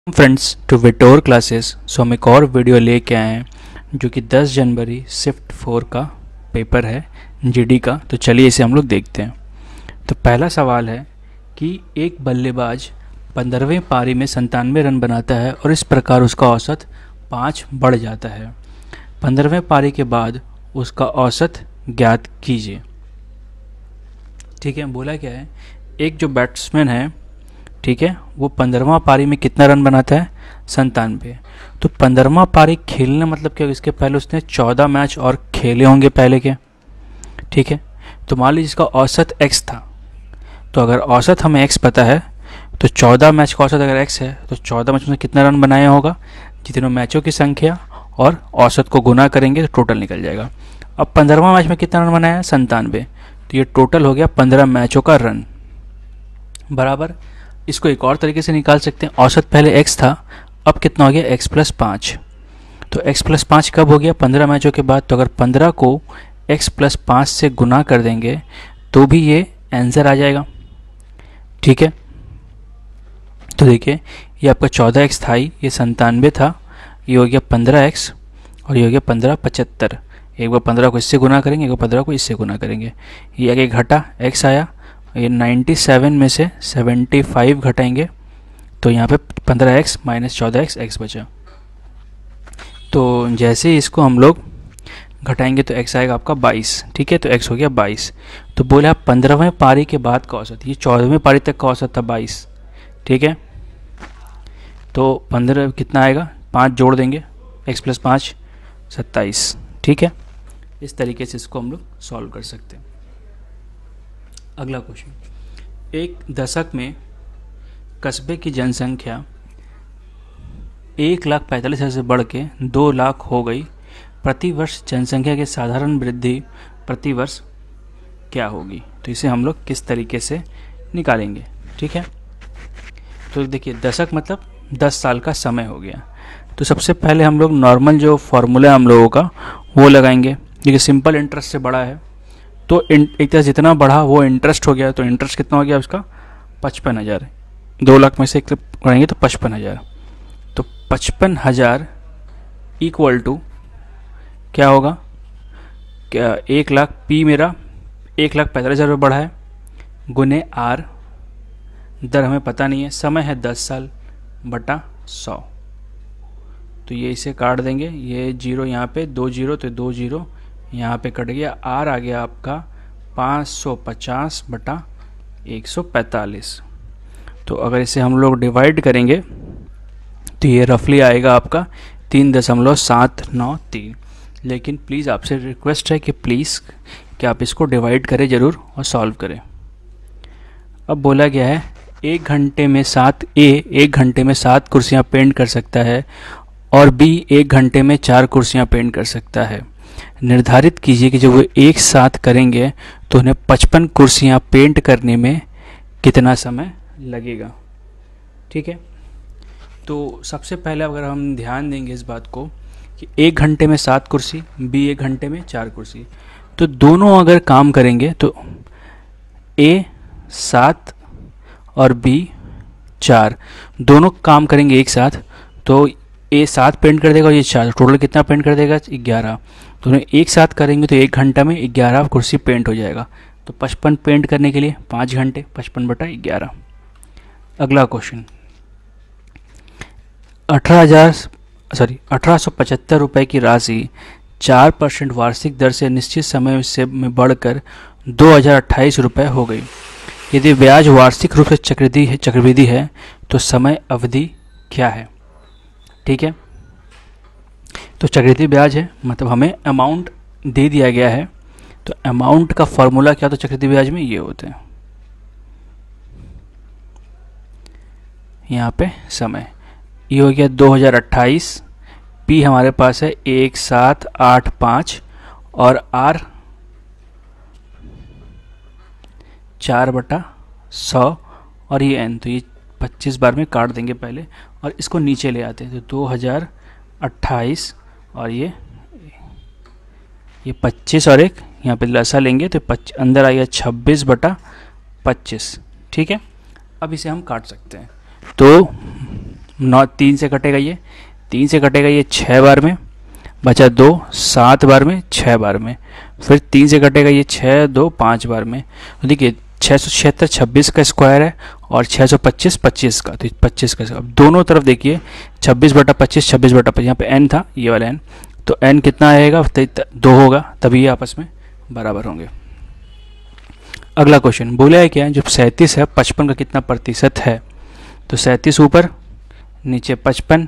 Friends to विटोर classes. So हम एक और वीडियो लेके आए हैं जो कि 10 जनवरी शिफ्ट 4 का पेपर है जीडी का। तो चलिए इसे हम लोग देखते हैं। तो पहला सवाल है कि एक बल्लेबाज 15वें पारी में 97 रन बनाता है और इस प्रकार उसका औसत 5 बढ़ जाता है। 15वें पारी के बाद उसका औसत ज्ञात कीजिए। ठीक है, बोला क्या है, एक जो बैट्समैन है, ठीक है, वो 15वां पारी में कितना रन बनाता है, 97। तो 15वां पारी खेलने मतलब क्या, इसके पहले उसने 14 मैच और खेले होंगे पहले के। ठीक है, तो मान लीजिए इसका औसत x था, तो अगर औसत हमें x पता है तो 14 मैच का औसत अगर x है तो 14 मैच में कितना रन बनाया होगा, जितने मैचों की संख्या और औसत को गुना करेंगे तो टोटल निकल जाएगा। अब 15वां मैच में कितना रन बनाया है, 97, तो ये टोटल हो गया 15 मैचों का रन बराबर। इसको एक और तरीके से निकाल सकते हैं, औसत पहले x था, अब कितना हो गया x + 5। तो x + 5 कब हो गया, 15 मैचों के बाद। तो अगर 15 को x + 5 से गुना कर देंगे तो भी ये आंसर आ जाएगा। ठीक है, तो देखिए ये आपका 14x था ही, ये 97 था, ये हो गया 15x और ये हो गया 15 75। एक बार 15 को इससे गुना करेंगे, एक बार 15 को इससे गुना करेंगे, ये आगे घटा x आया, ये 97 में से 75 घटाएंगे तो यहाँ पे 15x - 14x x बचा। तो जैसे ही इसको हम लोग घटाएंगे तो x आएगा आपका 22। ठीक है, तो x हो गया 22। तो बोले आप 15वें पारी के बाद का औसत, ये 14वें पारी तक का औसत था 22। ठीक है, तो 15 कितना आएगा, 5 जोड़ देंगे, x + 5 27। ठीक है, इस तरीके से इसको हम लोग सॉल्व कर सकते हैं। अगला क्वेश्चन, एक दशक में कस्बे की जनसंख्या 1,45,000 से बढ़ के 2 लाख हो गई। प्रति वर्ष जनसंख्या की साधारण वृद्धि प्रति वर्ष क्या होगी। तो इसे हम लोग किस तरीके से निकालेंगे। ठीक है, तो देखिए दशक मतलब 10 साल का समय हो गया। तो सबसे पहले हम लोग नॉर्मल जो फॉर्मूला हम लोगों का वो लगाएंगे। देखिए सिंपल इंटरेस्ट से बड़ा है, तो एक तरह जितना बढ़ा वो इंटरेस्ट हो गया, तो इंटरेस्ट कितना हो गया उसका 55,000। 2 लाख में से एक करेंगे तो 55,000। तो 55,000 इक्वल टू क्या होगा, क्या 1 लाख, पी मेरा 1,45,000 बढ़ा है, गुने आर, दर हमें पता नहीं है, समय है 10 साल बटा 100। तो ये इसे काट देंगे, ये जीरो यहाँ पे 2 जीरो, तो 2 जीरो यहाँ पे कट गया, आर आ गया आपका 550 बटा 145। तो अगर इसे हम लोग डिवाइड करेंगे तो ये रफली आएगा आपका 3.793। लेकिन प्लीज़ आपसे रिक्वेस्ट है कि प्लीज़ कि आप इसको डिवाइड करें ज़रूर और सॉल्व करें। अब बोला गया है एक घंटे में 7 कुर्सियाँ पेंट कर सकता है और B 1 घंटे में 4 कुर्सियाँ पेंट कर सकता है। निर्धारित कीजिए कि जब वो एक साथ करेंगे तो उन्हें 55 कुर्सियाँ पेंट करने में कितना समय लगेगा। ठीक है, तो सबसे पहले अगर हम ध्यान देंगे इस बात को कि 1 घंटे में 7 कुर्सी, B 1 घंटे में 4 कुर्सी, तो दोनों अगर काम करेंगे तो A 7 और B 4 दोनों काम करेंगे एक साथ, तो A 7 पेंट कर देगा और ये 4, टोटल कितना पेंट कर देगा, 11। दोनों एक साथ करेंगे तो 1 घंटा में 11 कुर्सी पेंट हो जाएगा। तो 55 पेंट करने के लिए 5 घंटे, 55 बटा 11। अगला क्वेश्चन, 1875 रुपये की राशि 4% वार्षिक दर से निश्चित समय से में बढ़कर 2028 रुपये हो गई। यदि ब्याज वार्षिक रूप से चक्रवृद्धि है तो समय अवधि क्या है। ठीक है, तो चक्रवृद्धि ब्याज है मतलब हमें अमाउंट दे दिया गया है, तो अमाउंट का फॉर्मूला क्या होता है चक्रवृद्धि ब्याज में, ये होते हैं यहाँ पे समय, ये हो गया 2028, पी हमारे पास है 1785 और आर 4/100 और ये एन, तो ये 25 बार में काट देंगे पहले और इसको नीचे ले आते हैं। तो 2028 और ये 25 और एक यहाँ पे लसा लेंगे तो अंदर आ गया 26/25। ठीक है, अब इसे हम काट सकते हैं। तो 9 3 से कटेगा ये, 3 से कटेगा ये 6 बार में, बचा 2 7 बार में 6 बार में, फिर 3 से कटेगा ये 6 2 5 बार में। तो देखिए 676 26 का स्क्वायर है और 625 25 का, तो 25 का। अब दोनों तरफ देखिए 26/25 26/25, यहाँ पे n था ये वाला n, तो n कितना आएगा 2 होगा, तभी ये आपस में बराबर होंगे। अगला क्वेश्चन बोला है क्या है, जब 37 है 55 का कितना प्रतिशत है, तो 37 ऊपर नीचे 55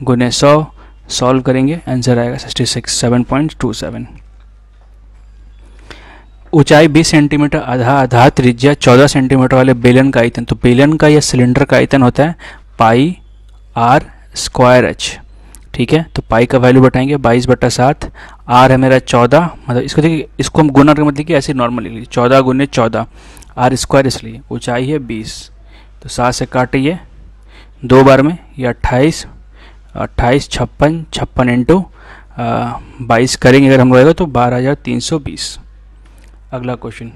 गुने 100 सॉल्व करेंगे, आंसर आएगा 66 7.27। ऊंचाई 20 सेंटीमीटर, आधार त्रिज्या 14 सेंटीमीटर वाले बेलन का आयतन, तो बेलन का या सिलेंडर का आयतन होता है पाई आर स्क्वायर एच। ठीक है, तो पाई का वैल्यू बताएंगे 22/7, आर है मेरा 14, मतलब इसको देखिए, इसको हम गुना करके मतलब कि ऐसे नॉर्मल लिख लीजिए 14 गुने 14, आर स्क्वायर इसलिए, ऊंचाई है 20, तो 7 से काटिए 2 बार में, ये 28 56 56 इंटू 22 करेंगे अगर हम लोग तो 12,320। अगला क्वेश्चन,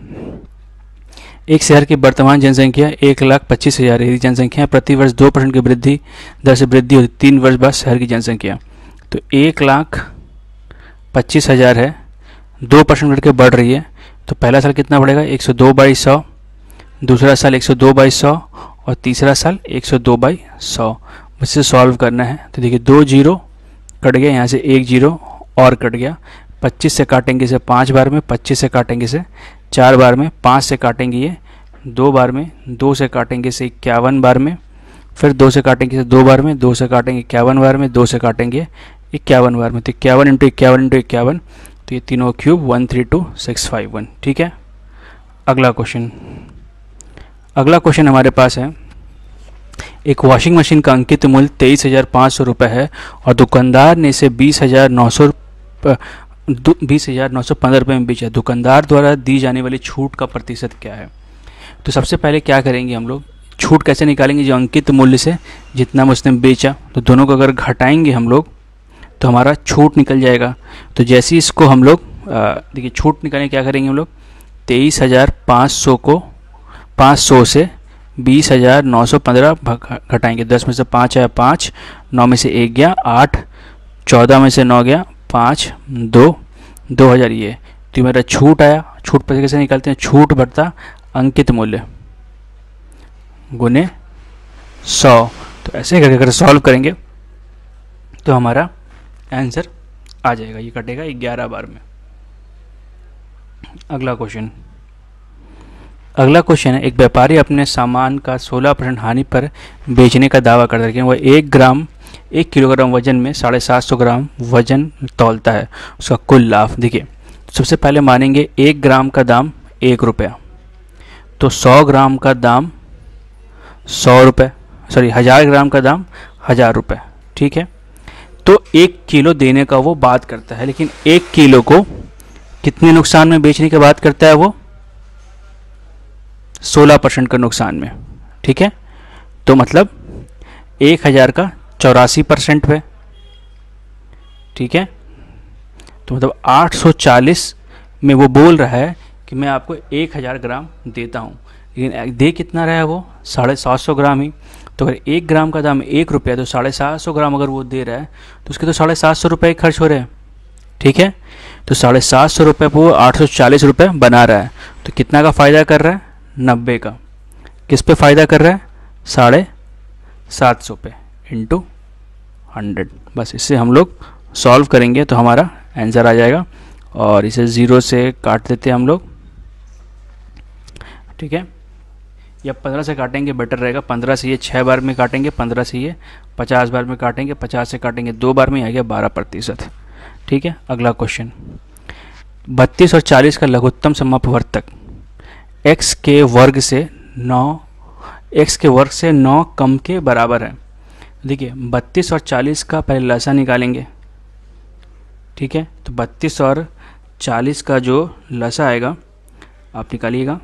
एक शहर की वर्तमान जनसंख्या 1,25,000 है। जनसंख्या प्रति वर्ष 2% की वृद्धि दर से वृद्धि होती 3 वर्ष बाद शहर की जनसंख्या, तो 1,25,000 है, 2% बढ़ के बढ़ रही है, तो पहला साल कितना बढ़ेगा 102/100, दूसरा साल 102/100 और तीसरा साल 102/100। मुझसे सॉल्व करना है, तो देखिए 2 जीरो कट गया, यहाँ से 1 जीरो और कट गया, 25 से काटेंगे इसे 5 बार में, 25 से काटेंगे इसे 4 बार में, 5 से काटेंगे ये 2 बार में, 2 से काटेंगे इसे 51 बार में, फिर 2 से काटेंगे इसे 2 बार में, 2 से काटेंगे 51 बार में, 2 से काटेंगे 51 बार में, तो 51 इंटू 51 इंटू 51, तो ये तीनों क्यूब 132,651। ठीक है, अगला क्वेश्चन हमारे पास है, एक वॉशिंग मशीन का अंकित मूल्य 23,500 रुपये है और दुकानदार ने इसे 20,915 रुपये में बेचा, दुकानदार द्वारा दी जाने वाली छूट का प्रतिशत क्या है। तो सबसे पहले क्या करेंगे हम लोग, छूट कैसे निकालेंगे, जो अंकित मूल्य से जितना उसने बेचा, तो दोनों को अगर घटाएंगे हम लोग तो हमारा छूट निकल जाएगा। तो जैसे ही इसको हम लोग देखिए छूट निकालें, क्या करेंगे हम लोग 23,500 को 500 से 20,915 घटाएंगे, 10 में से 5 आया 5, 9 में से 1 गया 8, 14 में से 9 गया 5, 2 2000, ये तो मेरा छूट आया। छूट पर कैसे निकालते हैं, छूट बढ़ता अंकित मूल्य गुने 100, तो ऐसे करके अगर सॉल्व करेंगे तो हमारा आंसर आ जाएगा, ये कटेगा 11 बार में। अगला क्वेश्चन है, एक व्यापारी अपने सामान का 16% हानि पर बेचने का दावा करता है कि वह 1 किलोग्राम वजन में 750 ग्राम वजन तौलता है, उसका कुल लाभ। देखिए सबसे पहले मानेंगे 1 ग्राम का दाम 1 रुपया, तो 100 ग्राम का दाम 100 रुपये, 1000 ग्राम का दाम 1000 रुपये। ठीक है, तो 1 किलो देने का वो बात करता है, लेकिन 1 किलो को कितने नुकसान में बेचने की बात करता है वो 16% का नुकसान में। ठीक है, तो मतलब 1000 का 84% पे। ठीक है, तो मतलब 840 में वो बोल रहा है कि मैं आपको 1000 ग्राम देता हूँ, लेकिन दे कितना रहा है वो 750 ग्राम ही। तो अगर 1 ग्राम का दाम 1 रुपया, तो 750 ग्राम अगर वो दे रहा है तो उसके तो 750 रुपये खर्च हो रहे हैं। ठीक है, तो 750 रुपये पर वो 840 रुपये बना रहा है, तो कितना का फ़ायदा कर रहा है 90 का। किस पे फ़ायदा कर रहा है 750 पे इंटू 100। बस इससे हम लोग सॉल्व करेंगे तो हमारा आंसर आ जाएगा, और इसे 0 से काट देते हैं हम लोग। ठीक है, या 15 से काटेंगे बेटर रहेगा, 15 से ये 6 बार में काटेंगे, 15 से ये 50 बार में काटेंगे, 50 से काटेंगे 2 बार में, आ गया 12%। ठीक है, अगला क्वेश्चन, 32 और 40 का लघुत्तम समापवर्तक x के वर्ग से 9 कम के बराबर है। देखिए 32 और 40 का पहले लसा निकालेंगे। ठीक है, तो 32 और 40 का जो लसा आएगा आप निकालिएगा।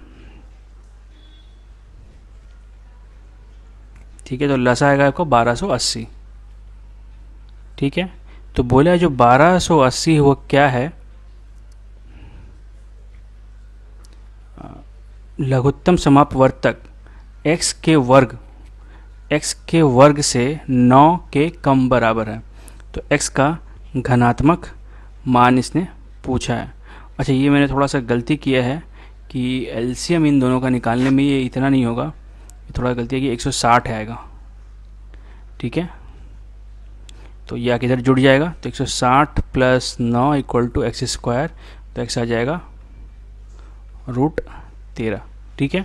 ठीक है, तो लसा आएगा आपको 1280। ठीक है, तो बोला जो 1280 वो क्या है, लघुत्तम समापवर्तक x के वर्ग x के वर्ग से 9 के कम बराबर है। तो x का घनात्मक मान इसने पूछा है। अच्छा, ये मैंने थोड़ा सा गलती किया है कि एलसीएम इन दोनों का निकालने में ये इतना नहीं होगा, ये थोड़ा गलती है कि 160 आएगा। ठीक है, तो ये आके इधर जुड़ जाएगा, तो 160 + 9 = x², तो x आ जाएगा √13। ठीक है,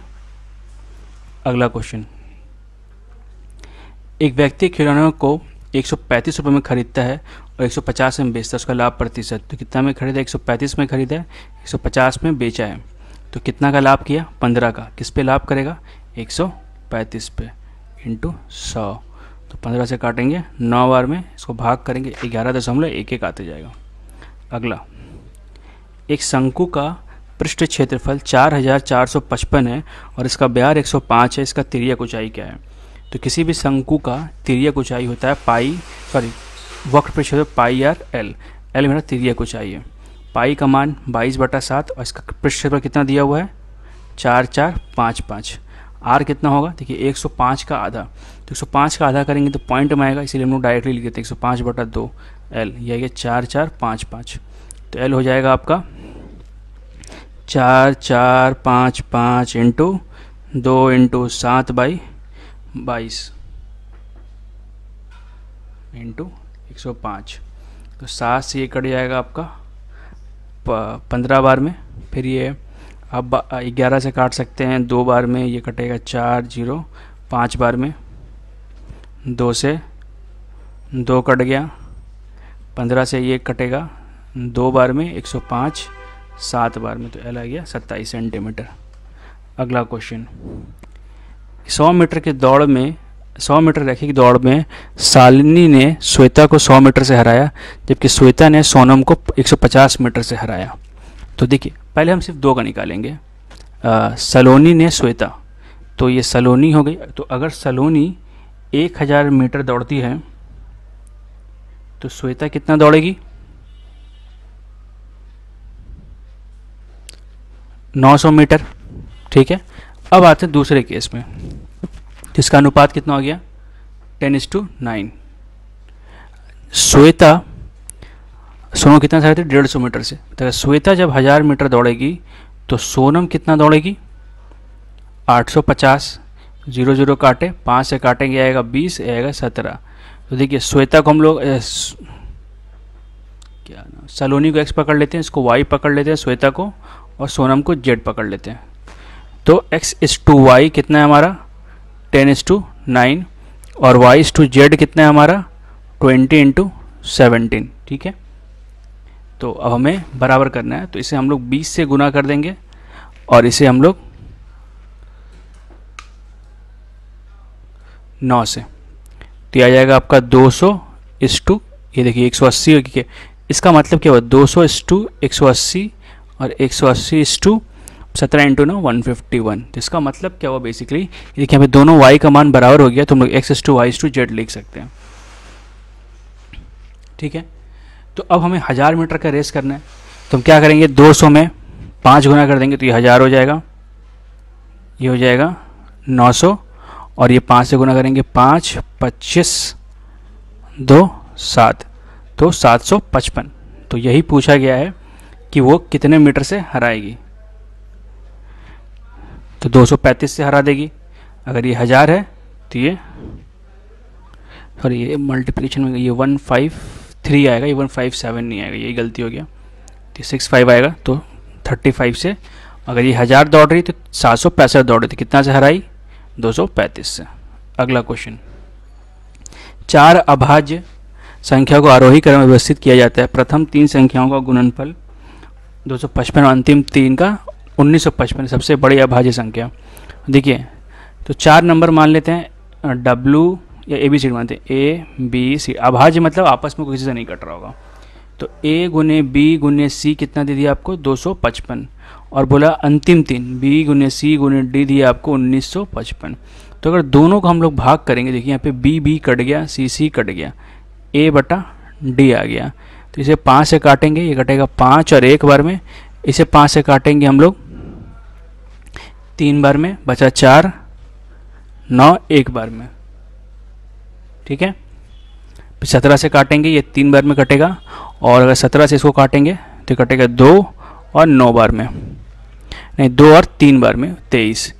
अगला क्वेश्चन। एक व्यक्ति खिलौनों को 135 रुपये में खरीदता है और 150 में बेचता है, उसका लाभ प्रतिशत। तो कितना में खरीदा? 135 में खरीदा है, 150 में बेचा है, तो कितना का लाभ किया? 15 का। किस पे लाभ करेगा? 135 पे × 100। तो 15 से काटेंगे 9 बार में, इसको भाग करेंगे 11.11 आते जाएगा। अगला, एक शंकु का पृष्ठ क्षेत्रफल 4455 है और इसका व्यास 105 है, इसका तिर्यक ऊंचाई क्या है? तो किसी भी शंकु का तिर्यक ऊंचाई होता है वक्र पृष्ठ πr/l। l मेरा तिर्यक ऊंचाई है। पाई का मान 22/7 और इसका पृष्ठ क्षेत्रफल कितना दिया हुआ है? 4455। आर कितना होगा? देखिए 105 का आधा, तो 105 का आधा करेंगे तो पॉइंट में आएगा, इसीलिए हम लोग डायरेक्टली लिख देते हैं 105/2 l। यह आएगा 4455। तो l हो जाएगा आपका 4455 × 2 × 7/22 × 105। तो 7 से ये कट जाएगा आपका 15 बार में। फिर ये अब 11 से काट सकते हैं 2 बार में, ये कटेगा 4 0 5 बार में, 2 से 2 कट गया, 15 से ये कटेगा 2 बार में, 105 7 बार में, तो एल आ गया 27 सेंटीमीटर। अगला क्वेश्चन, 100 मीटर की दौड़ में 100 मीटर रैखिक दौड़ में शालिनी ने श्वेता को 100 मीटर से हराया, जबकि श्वेता ने सोनम को 150 मीटर से हराया। तो देखिए पहले हम सिर्फ 2 का निकालेंगे। सलोनी ने श्वेता, तो ये सलोनी हो गई। तो अगर सलोनी 1000 मीटर दौड़ती है तो श्वेता कितना दौड़ेगी? 900 मीटर। ठीक है, अब आते हैं दूसरे केस में, जिसका अनुपात कितना हो गया? 10:9। श्वेता सोनम कितना से 150 मीटर से, तो श्वेता जब 1000 मीटर दौड़ेगी तो सोनम कितना दौड़ेगी? 850। 0 0 काटे, 5 से काटेंगे आएगा 20, आएगा 17। तो देखिए श्वेता को हम लोग क्या नाम, सलोनी को x पकड़ लेते हैं, इसको y पकड़ लेते हैं श्वेता को, और सोनम को z पकड़ लेते हैं। तो x/y कितना है हमारा? 10:9 और y/z कितना है हमारा? 20:17। ठीक है, तो अब हमें बराबर करना है, तो इसे हम लोग 20 से गुना कर देंगे और इसे हम लोग 9 से, तो आ जाएगा आपका 200 ये देखिए 180 के, इसका मतलब क्या हुआ? 200:180 और 180:17 × 9 151। तो इसका मतलब क्या हुआ बेसिकली? देखिए यहाँ पे दोनों y का मान बराबर हो गया, तो हम लोग x/y/z लिख सकते हैं। ठीक है, तो अब हमें 1000 मीटर का रेस करना है, तो हम क्या करेंगे? 200 में 5 गुना कर देंगे तो ये 1000 हो जाएगा, ये हो जाएगा 900, और ये 5 से गुना करेंगे 5 25 2 7, तो 755। तो यही पूछा गया है कि वो कितने मीटर से हराएगी। तो 235 से हरा देगी। अगर ये 1000 है तो ये ये मल्टीप्लिकेशन में ये 153 आएगा, ये 157 नहीं आएगा, यही गलती हो गया, तो 65 आएगा। तो 35 से, अगर ये 1000 दौड़ रही तो 765 दौड़ रही थी, कितना से हराई? 235 से। अगला क्वेश्चन, 4 अभाज्य संख्या को आरोही क्रम में व्यवस्थित किया जाता है। प्रथम 3 संख्याओं का गुणनफल 255 और अंतिम 3 का 1955 सबसे बड़ी अभाज्य संख्या। देखिए तो 4 नंबर मान लेते हैं, W या ABCD मानते हैं, ABC। अभाज्य मतलब आपस में किसी से नहीं कट रहा होगा। तो A × B × C कितना दे दिया आपको? 255, और बोला अंतिम 3 B × C × D दिया आपको 1955। तो अगर दोनों को हम लोग भाग करेंगे, देखिए यहाँ पे B कट गया, C कट गया, A/D आ गया। तो इसे 5 से काटेंगे, ये कटेगा 5 और 1 बार में, इसे 5 से काटेंगे हम लोग 3 बार में, बचा 4 9 1 बार में, ठीक है। 17 से काटेंगे, ये 3 बार में कटेगा, और अगर 17 से इसको काटेंगे तो कटेगा 2 और 9 बार में, नहीं 2 और 3 बार में 23।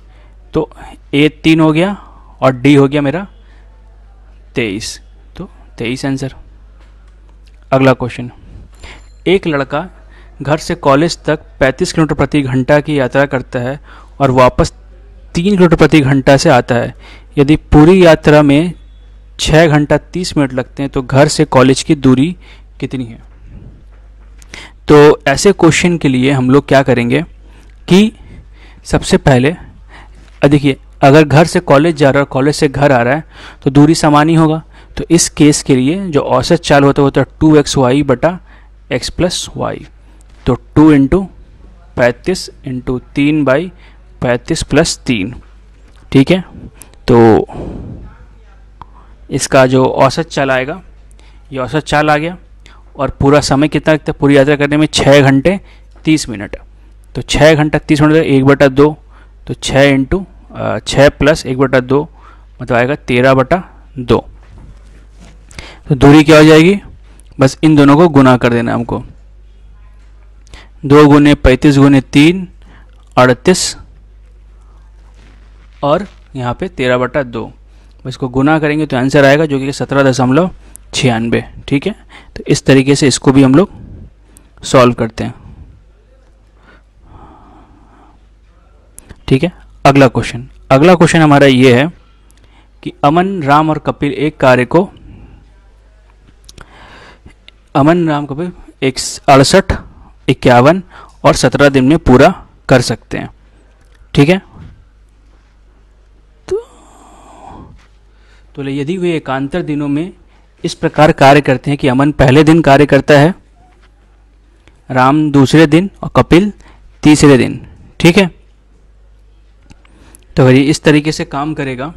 तो ए 3 हो गया और डी हो गया मेरा 23, तो 23 आंसर। अगला क्वेश्चन, एक लड़का घर से कॉलेज तक 35 किलोमीटर प्रति घंटा की यात्रा करता है और वापस 3 किलोमीटर प्रति घंटा से आता है। यदि पूरी यात्रा में 6 घंटा 30 मिनट लगते हैं तो घर से कॉलेज की दूरी कितनी है? तो ऐसे क्वेश्चन के लिए हम लोग क्या करेंगे कि सबसे पहले देखिए, अगर घर से कॉलेज जा रहा है और कॉलेज से घर आ रहा है तो दूरी समान ही होगा। तो इस केस के लिए जो औसत चाल होता है वो तो 2xy बटा x प्लस वाई, तो 2 इंटू 35 इंटू 3 बाई 35 प्लस 3, ठीक है। तो इसका जो औसत चाल आएगा, ये औसत चाल आ गया, और पूरा समय कितना लगता है पूरी यात्रा करने में? 6 घंटे 30 मिनट। तो 6 घंटा 30 मिनट 1/2, तो 6 इंटू 6 प्लस 1/2 मतलब आएगा 13/2। तो दूरी क्या हो जाएगी? बस इन दोनों को गुना कर देना हमको। 2 गुने 35 गुने 3 38, और यहाँ पे 13/2, बस इसको गुना करेंगे तो आंसर आएगा जो कि 17.96, ठीक है। तो इस तरीके से इसको भी हम लोग सॉल्व करते हैं, ठीक है। अगला क्वेश्चन हमारा ये है कि अमन, राम और कपिल एक कार्य को 68, 51 और 17 दिन में पूरा कर सकते हैं, ठीक है। तो यदि वे एकांतर दिनों में इस प्रकार कार्य करते हैं कि अमन पहले दिन कार्य करता है, राम दूसरे दिन और कपिल तीसरे दिन, ठीक है। तो अगर ये इस तरीके से काम करेगा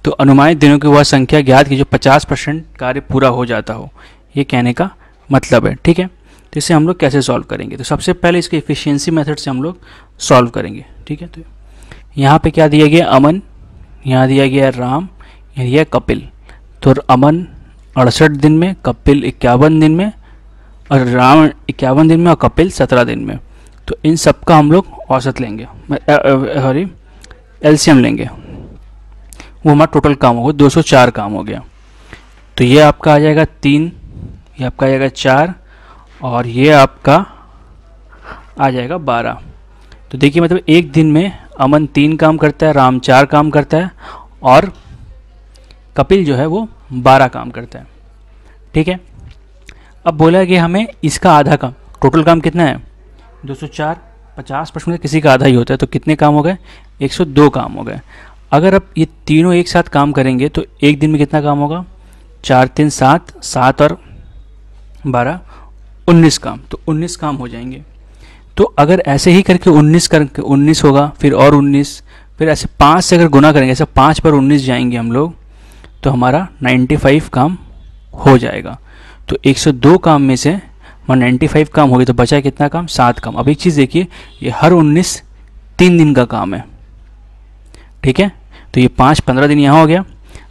तो अनुमानित दिनों की वह संख्या ज्ञात की जो 50% कार्य पूरा हो जाता हो, ये कहने का मतलब है, ठीक है। तो इसे हम लोग कैसे सॉल्व करेंगे? तो सबसे पहले इसके इफिशिएंसी मेथड से हम लोग सॉल्व करेंगे, ठीक है। तो यहाँ पे क्या दिया गया? अमन, यहाँ दिया गया राम, यहाँ दिया कपिल। तो अमन 68 दिन में, कपिल 51 दिन में, और राम 51 दिन में, और कपिल 17 दिन में। तो इन सब का हम लोग औसत लेंगे, सॉरी एलसीएम लेंगे, वो हमारा टोटल काम होगा 204 काम हो गया। तो ये आपका आ जाएगा 3, ये आपका आ जाएगा 4, और ये आपका आ जाएगा 12। तो देखिए मतलब एक दिन में अमन 3 काम करता है, राम 4 काम करता है, और कपिल जो है वो 12 काम करता है, ठीक है। अब बोला कि हमें इसका आधा काम, टोटल काम कितना है? 204, 50% में किसी का आधा ही होता है, तो कितने काम हो गए? 102 काम हो गए। अगर अब ये तीनों एक साथ काम करेंगे तो एक दिन में कितना काम होगा? 4 3 7, 7 और 12 19 काम, तो 19 काम हो जाएंगे। तो अगर ऐसे ही करके 19 करके 19 होगा, फिर और 19, फिर ऐसे 5 से अगर गुना करेंगे, ऐसे 5 पर 19 जाएंगे हम लोग, तो हमारा 95 काम हो जाएगा। तो 102 काम में से 95 काम हो गए, तो बचा कितना काम? 7 काम। अब एक चीज़ देखिए, ये हर 19 3 दिन का काम है, ठीक है। तो ये 5 15 दिन यहाँ हो गया।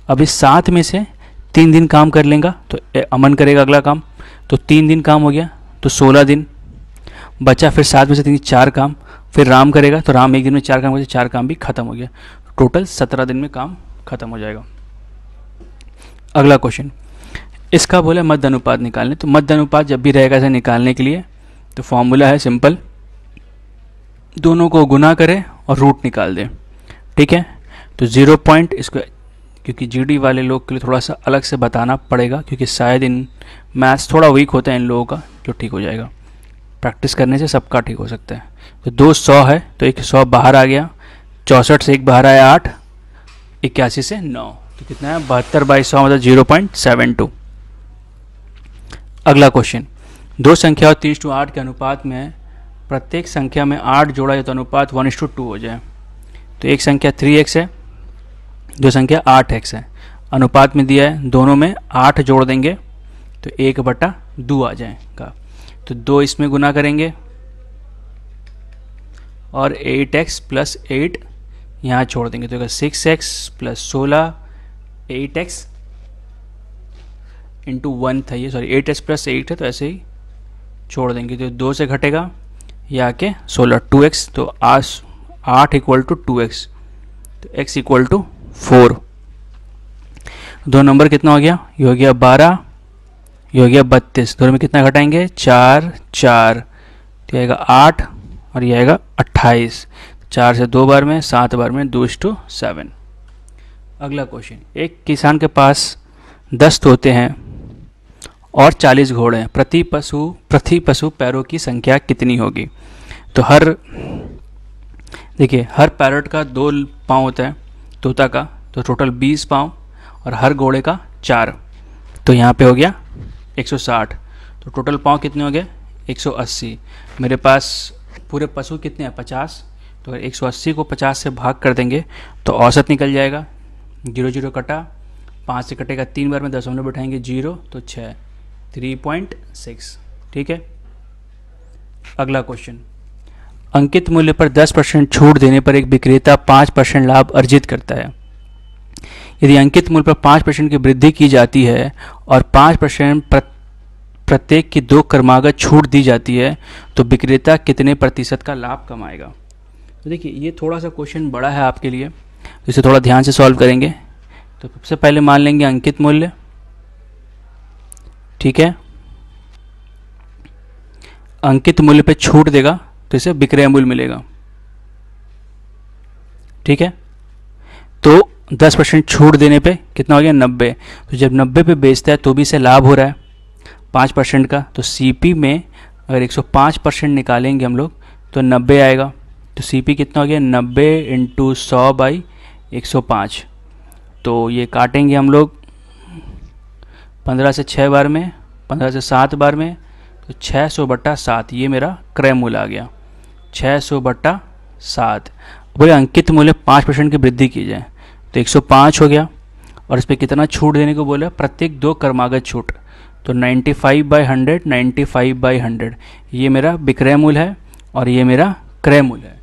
अब इस 7 में से 3 दिन काम कर लेगा तो अमन करेगा अगला काम, तो 3 दिन काम हो गया, तो 16 दिन बचा। फिर 7 में से 3 4 काम, फिर राम करेगा, तो राम एक दिन में 4 काम करते, 4 काम भी खत्म हो गया। टोटल 17 दिन में काम खत्म हो जाएगा। अगला क्वेश्चन, इसका बोले मध्य अनुपात निकालने। तो मध्य अनुपात जब भी रहेगा इसे निकालने के लिए तो फॉर्मूला है सिंपल, दोनों को गुना करें और रूट निकाल दें, ठीक है। तो 0 पॉइंट इसको, क्योंकि जीडी वाले लोग के लिए थोड़ा सा अलग से बताना पड़ेगा, क्योंकि शायद इन मैथ्स थोड़ा वीक होता है इन लोगों का, जो ठीक हो जाएगा। प्रैक्टिस करने से सबका ठीक हो सकता है। तो 200 है, तो एक 100 बाहर आ गया, 64 से एक बाहर आया 8, 81 से 9, तो कितना है? 72/100 मतलब 0.72। अगला क्वेश्चन, दो संख्या और 3:8 के अनुपात में प्रत्येक संख्या में 8 जोड़ा जाए तो अनुपात 1:2 हो जाए। तो एक संख्या 3x है, दो संख्या 8x है, अनुपात में दिया है, दोनों में 8 जोड़ देंगे तो 1/2 आ जाएगा। तो 2 इसमें गुना करेंगे और 8x + 8 यहाँ छोड़ देंगे, तो 6x + 16 8x इंटू 1 था ये, सॉरी 8x प्लस 8 है तो ऐसे ही छोड़ देंगे, तो 2 से घटेगा ये आके 16, 2x, तो 8 इक्वल टू 2x, तो x इक्वल टू 4। दो नंबर कितना हो गया, ये हो गया 12, ये हो गया 32, दोनों में कितना घटाएंगे 4 4, तो आएगा 8 और ये आएगा 28, 4 से 2 बार में, 7 बार में 2:7। अगला क्वेश्चन, एक किसान के पास 10 तोते हैं और 40 घोड़े हैं, प्रति पशु पैरों की संख्या कितनी होगी। तो देखिए हर पैरट का 2 पाँव होता है तोता का, तो टोटल 20 पाँव, और हर घोड़े का 4, तो यहाँ पे हो गया 160, तो टोटल पाँव कितने हो गए 180। मेरे पास पूरे पशु कितने हैं 50, तो अगर 180 को 50 से भाग कर देंगे तो औसत निकल जाएगा, 0 0 कटा, 5 से कटेगा 3 बार में, दशमलव बैठाएंगे 0, तो 6, 3.6। ठीक है। अगला क्वेश्चन, अंकित मूल्य पर 10% छूट देने पर एक विक्रेता 5% लाभ अर्जित करता है। यदि अंकित मूल्य पर 5% की वृद्धि की जाती है और 5% प्रत्येक की 2 क्रमागत छूट दी जाती है तो विक्रेता कितने प्रतिशत का लाभ कमाएगा। तो देखिए ये थोड़ा सा क्वेश्चन बड़ा है आपके लिए, तो इसे थोड़ा ध्यान से सॉल्व करेंगे। तो सबसे पहले मान लेंगे अंकित मूल्य, ठीक है, अंकित मूल्य पे छूट देगा तो इसे विक्रय मूल्य मिलेगा। ठीक है, तो 10% छूट देने पे कितना हो गया 90, तो जब 90 पे बेचता है तो भी इसे लाभ हो रहा है 5% का, तो CP में अगर 105% निकालेंगे हम लोग तो 90 आएगा, तो CP कितना हो गया 90 इंटू 100 बाई 105, तो ये काटेंगे हम लोग 15 से 6 बार में, 15 से 7 बार में, तो 600/7 ये मेरा क्रय मूल्य आ गया, 600/7। बोले अंकित मूल्य 5% की वृद्धि की जाए तो 105 हो गया, और इस पर कितना छूट देने को बोला, प्रत्येक 2 क्रमागत छूट, तो 95/100, 95/100 ये मेरा विक्रय मूल्य है और ये मेरा क्रय मूल्य है।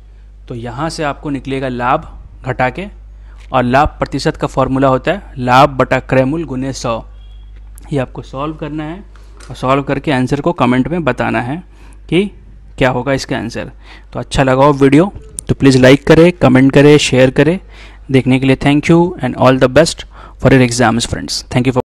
तो यहाँ से आपको निकलेगा लाभ घटा के, और लाभ प्रतिशत का फॉर्मूला होता है लाभ बटा क्रय मूल्य गुने 100। ये आपको सॉल्व करना है और सॉल्व करके आंसर को कमेंट में बताना है कि क्या होगा इसका आंसर। तो अच्छा लगा हो वीडियो तो प्लीज़ लाइक करें, कमेंट करें, शेयर करें। देखने के लिए thank you and all the best for your exams friends. Thank you for